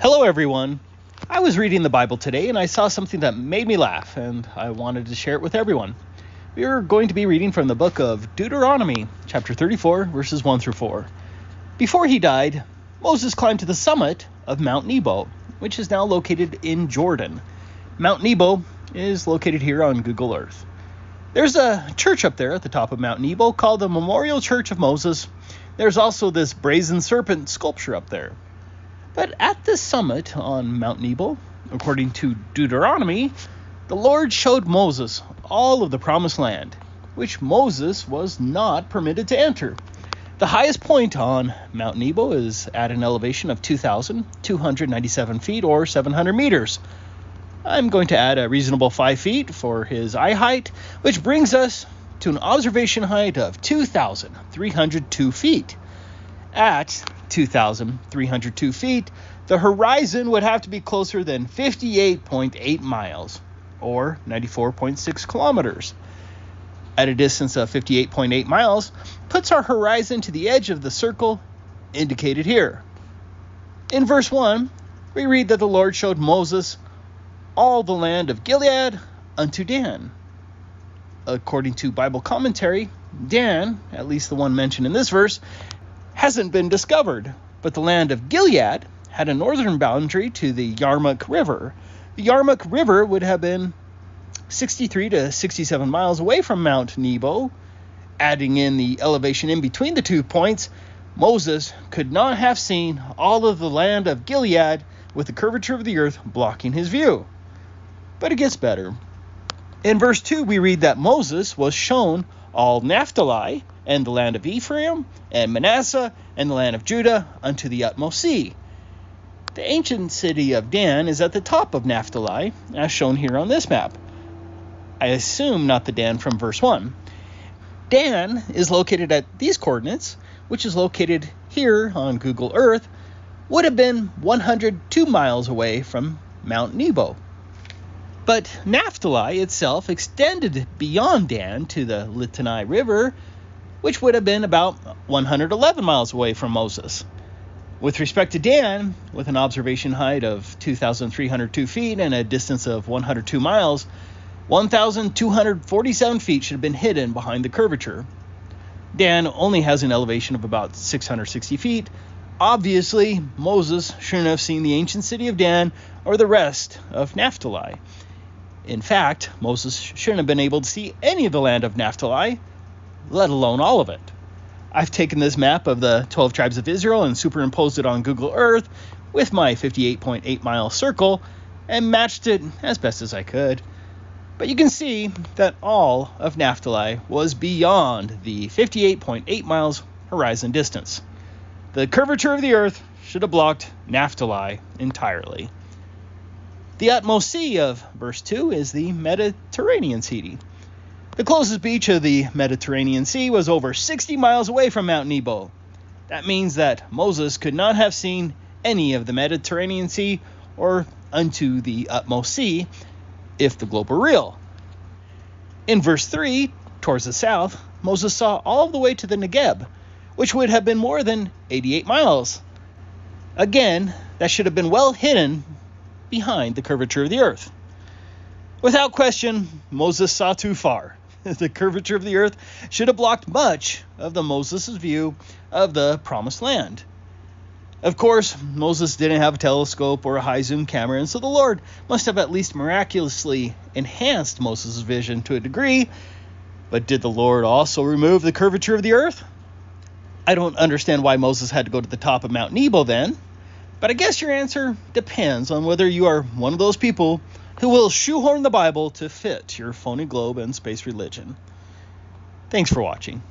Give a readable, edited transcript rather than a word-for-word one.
Hello everyone. I was reading the Bible today and I saw something that made me laugh and I wanted to share it with everyone. We are going to be reading from the book of Deuteronomy, chapter 34, verses 1 through 4. Before he died, Moses climbed to the summit of Mount Nebo, which is now located in Jordan. Mount Nebo is located here on Google Earth. There's a church up there at the top of Mount Nebo called the Memorial Church of Moses. There's also this brazen serpent sculpture up there. But at the summit on Mount Nebo, according to Deuteronomy, the Lord showed Moses all of the promised land, which Moses was not permitted to enter. The highest point on Mount Nebo is at an elevation of 2,297 feet or 700 meters. I'm going to add a reasonable 5 feet for his eye height, which brings us to an observation height of 2,302 feet. At 2,302 feet, the horizon would have to be closer than 58.8 miles, or 94.6 kilometers. At a distance of 58.8 miles, puts our horizon to the edge of the circle indicated here. In verse 1, we read that the Lord showed Moses all the land of Gilead unto Dan. According to Bible commentary, Dan, at least the one mentioned in this verse, hasn't been discovered, but the land of Gilead had a northern boundary to the Yarmuk River. The Yarmuk River would have been 63 to 67 miles away from Mount Nebo. Adding in the elevation in between the 2 points, Moses could not have seen all of the land of Gilead with the curvature of the earth blocking his view. But it gets better. In verse 2, we read that Moses was shown all Naphtali, and the land of Ephraim, and Manasseh, and the land of Judah, unto the utmost sea. The ancient city of Dan is at the top of Naphtali, as shown here on this map. I assume not the Dan from verse 1. Dan is located at these coordinates, which is located here on Google Earth, would have been 102 miles away from Mount Nebo. But Naphtali itself extended beyond Dan to the Litani River, which would have been about 111 miles away from Moses. With respect to Dan, with an observation height of 2,302 feet and a distance of 102 miles, 1,247 feet should have been hidden behind the curvature. Dan only has an elevation of about 660 feet. Obviously, Moses shouldn't have seen the ancient city of Dan or the rest of Naphtali. In fact, Moses shouldn't have been able to see any of the land of Naphtali, let alone all of it. I've taken this map of the 12 tribes of Israel and superimposed it on Google Earth with my 58.8 mile circle and matched it as best as I could. But you can see that all of Naphtali was beyond the 58.8 miles horizon distance. The curvature of the earth should have blocked Naphtali entirely. The utmost sea of verse 2 is the Mediterranean Sea. The closest beach of the Mediterranean Sea was over 60 miles away from Mount Nebo. That means that Moses could not have seen any of the Mediterranean Sea or unto the utmost sea if the globe were real. In verse 3, towards the south, Moses saw all the way to the Negeb, which would have been more than 88 miles. Again, that should have been well hidden behind the curvature of the earth. Without question, Moses saw too far. The curvature of the earth should have blocked much of Moses' view of the promised land. Of course, Moses didn't have a telescope or a high zoom camera, and so the Lord must have at least miraculously enhanced Moses' vision to a degree. But did the Lord also remove the curvature of the earth? I don't understand why Moses had to go to the top of Mount Nebo then, but I guess your answer depends on whether you are one of those people who will shoehorn the Bible to fit your phony globe and space religion. Thanks for watching.